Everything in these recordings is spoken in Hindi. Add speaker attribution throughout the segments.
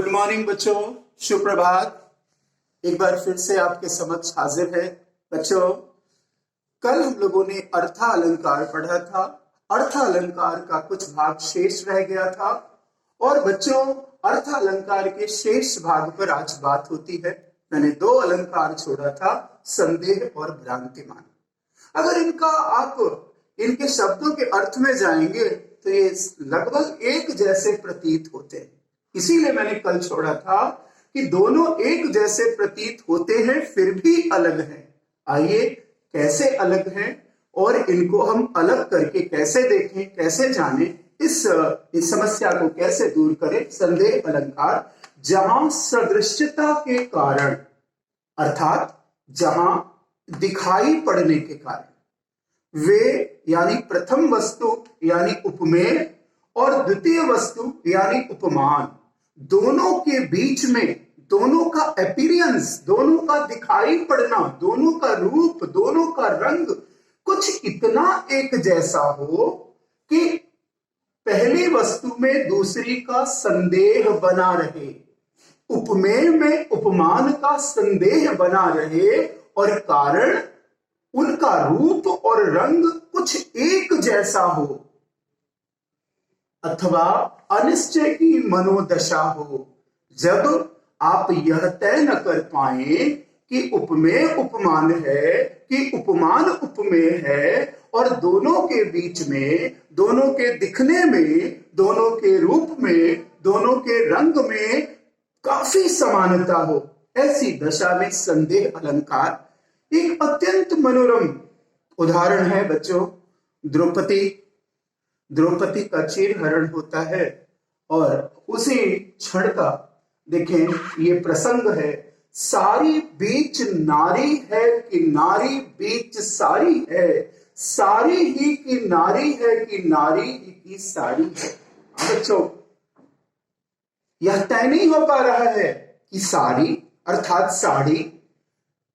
Speaker 1: गुड मॉर्निंग बच्चों, सुप्रभात। एक बार फिर से आपके समक्ष हाजिर है। बच्चों, कल हम लोगों ने अर्थालंकार पढ़ा था। अर्थालंकार का कुछ भाग शेष रह गया था और बच्चों अर्थालंकार के शेष भाग पर आज बात होती है। मैंने दो अलंकार छोड़ा था, संदेह और भ्रांतिमान। अगर इनके शब्दों के अर्थ में जाएंगे तो ये लगभग एक जैसे प्रतीत होते हैं। इसीलिए मैंने कल छोड़ा था कि दोनों एक जैसे प्रतीत होते हैं फिर भी अलग हैं। आइए कैसे अलग हैं और इनको हम अलग करके कैसे देखें, कैसे जानें, इस समस्या को कैसे दूर करें। संदेह अलंकार जहां सदृश्यता के कारण, अर्थात जहां दिखाई पड़ने के कारण वे यानी प्रथम वस्तु यानी उपमेय और द्वितीय वस्तु यानी उपमान, दोनों के बीच में दोनों का अपीयरेंस, दोनों का दिखाई पड़ना, दोनों का रूप, दोनों का रंग कुछ इतना एक जैसा हो कि पहली वस्तु में दूसरी का संदेह बना रहे, उपमेय में उपमान का संदेह बना रहे और कारण उनका रूप और रंग कुछ एक जैसा हो, अथवा अनिश्चय की मनोदशा हो। जब आप यह तय न कर पाए कि उपमेय उपमान है कि उपमान उपमेय है और दोनों के बीच में, दोनों के दिखने में, दोनों के रूप में, दोनों के रंग में काफी समानता हो, ऐसी दशा में संदेह अलंकार एक अत्यंत मनोरम उदाहरण है। बच्चों, द्रौपदी का चीरहरण होता है और उसी क्षण का देखें ये प्रसंग है। सारी बीच नारी है कि नारी बीच सारी है, सारी ही की नारी है कि नारी ही की साड़ी है। बच्चों, यह तय नहीं हो पा रहा है कि सारी अर्थात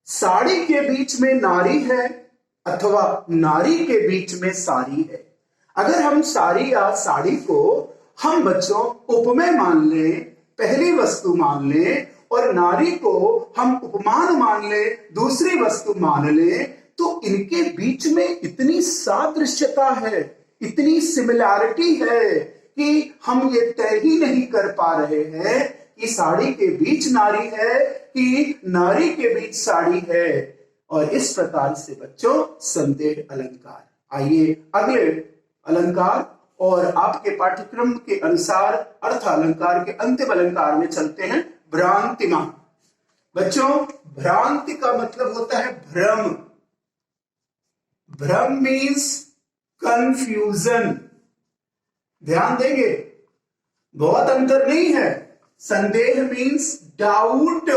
Speaker 1: साड़ी के बीच में नारी है अथवा नारी के बीच में साड़ी है। अगर हम साड़ी या साड़ी को हम बच्चों उपमेय मान लें, पहली वस्तु मान लें, और नारी को हम उपमान मान लें, दूसरी वस्तु मान लें, तो इनके बीच में इतनी सादृश्यता है, इतनी सिमिलैरिटी है कि हम ये तय ही नहीं कर पा रहे हैं कि साड़ी के बीच नारी है कि नारी के बीच साड़ी है। और इस प्रकार से बच्चों संदेह अलंकार। आइए अगले अलंकार और आपके पाठ्यक्रम के अनुसार अर्थ अलंकार के अंतिम अलंकार में चलते हैं, भ्रांतिमान। बच्चों, भ्रांति का मतलब होता है भ्रम। भ्रम मीन्स कंफ्यूजन। ध्यान देंगे, बहुत अंतर नहीं है। संदेह मीन्स डाउट,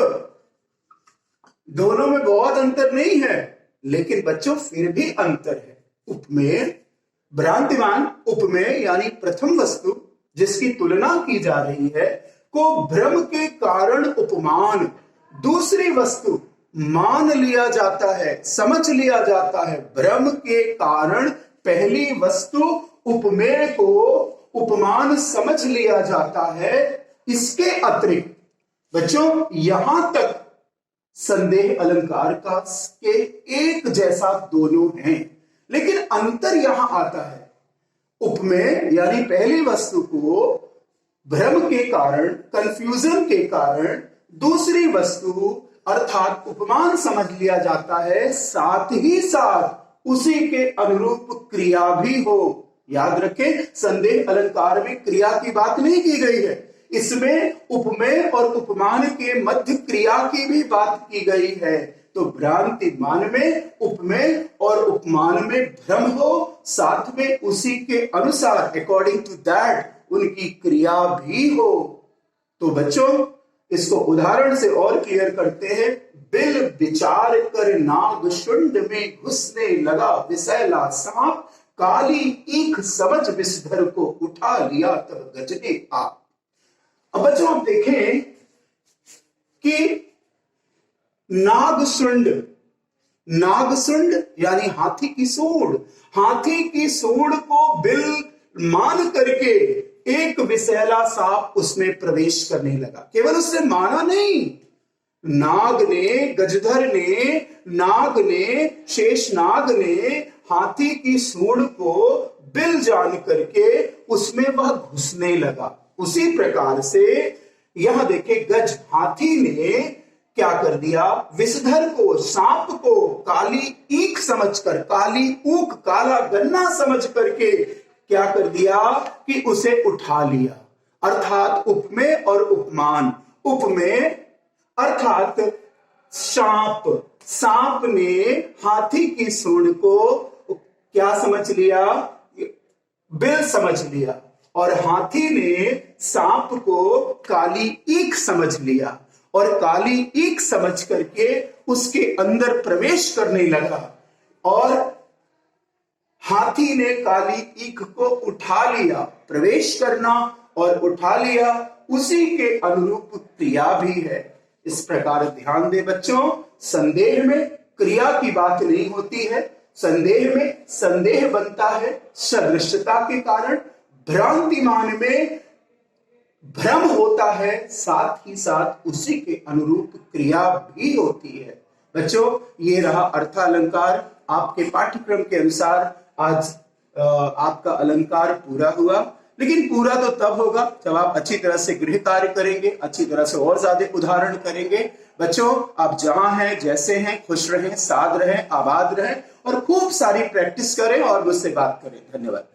Speaker 1: दोनों में बहुत अंतर नहीं है, लेकिन बच्चों फिर भी अंतर है। उपमेय, भ्रांतिमान उपमेय यानी प्रथम वस्तु जिसकी तुलना की जा रही है को भ्रम के कारण उपमान, दूसरी वस्तु मान लिया जाता है, समझ लिया जाता है। भ्रम के कारण पहली वस्तु उपमेय को उपमान समझ लिया जाता है। इसके अतिरिक्त बच्चों यहां तक संदेह अलंकार का के एक जैसा दोनों हैं, लेकिन अंतर यहां आता है। उपमेय यानी पहली वस्तु को भ्रम के कारण, कंफ्यूजन के कारण दूसरी वस्तु अर्थात उपमान समझ लिया जाता है, साथ ही साथ उसी के अनुरूप क्रिया भी हो। याद रखें, संदेह अलंकार में क्रिया की बात नहीं की गई है, इसमें उपमेय और उपमान के मध्य क्रिया की भी बात की गई है। तो भ्रांतिमान में उपमेय और उपमान में भ्रम हो, साथ में उसी के अनुसार अकॉर्डिंग टू दैट उनकी क्रिया भी हो। तो बच्चों इसको उदाहरण से और क्लियर करते हैं। बिल विचार कर नाग शुंड में घुसने लगा विसैला सांप, काली ईख समझ विषधर को उठा लिया तब गजने आप। अब बच्चों आप देखें कि नागशुंड यानी हाथी की सूंड, हाथी की सूंड को बिल मान करके एक विषैला सांप उसमें प्रवेश करने लगा। केवल उसने माना नहीं, नाग ने, गजधर ने, नाग ने, शेषनाग ने हाथी की सूंड को बिल जान करके उसमें वह घुसने लगा। उसी प्रकार से यह देखे, गज हाथी ने क्या कर दिया, विषधर को, सांप को काली ईख समझकर, काली ऊख, काला गन्ना समझ करके क्या कर दिया कि उसे उठा लिया। अर्थात उपमेय और उपमान। उपमेय अर्थात सांप ने हाथी की सूंड को क्या समझ लिया, बिल समझ लिया, और हाथी ने सांप को काली ईख समझ लिया और काली ईख समझ करके उसके अंदर प्रवेश करने लगा और हाथी ने काली ईख को उठा लिया। प्रवेश करना और उठा लिया उसी के अनुरूप क्रिया भी है। इस प्रकार ध्यान दे बच्चों, संदेह में क्रिया की बात नहीं होती है, संदेह में संदेह बनता है सदृशता के कारण, भ्रांतिमान में भ्रम होता है, साथ ही साथ उसी के अनुरूप क्रिया भी होती है। बच्चों, ये रहा अर्थालंकार। आपके पाठ्यक्रम के अनुसार आज आपका अलंकार पूरा हुआ, लेकिन पूरा तो तब होगा जब आप अच्छी तरह से गृह कार्य करेंगे, अच्छी तरह से और ज्यादा उदाहरण करेंगे। बच्चों, आप जहां हैं, जैसे हैं, खुश रहें, साध रहें, आबाद रहें और खूब सारी प्रैक्टिस करें और मुझसे बात करें। धन्यवाद।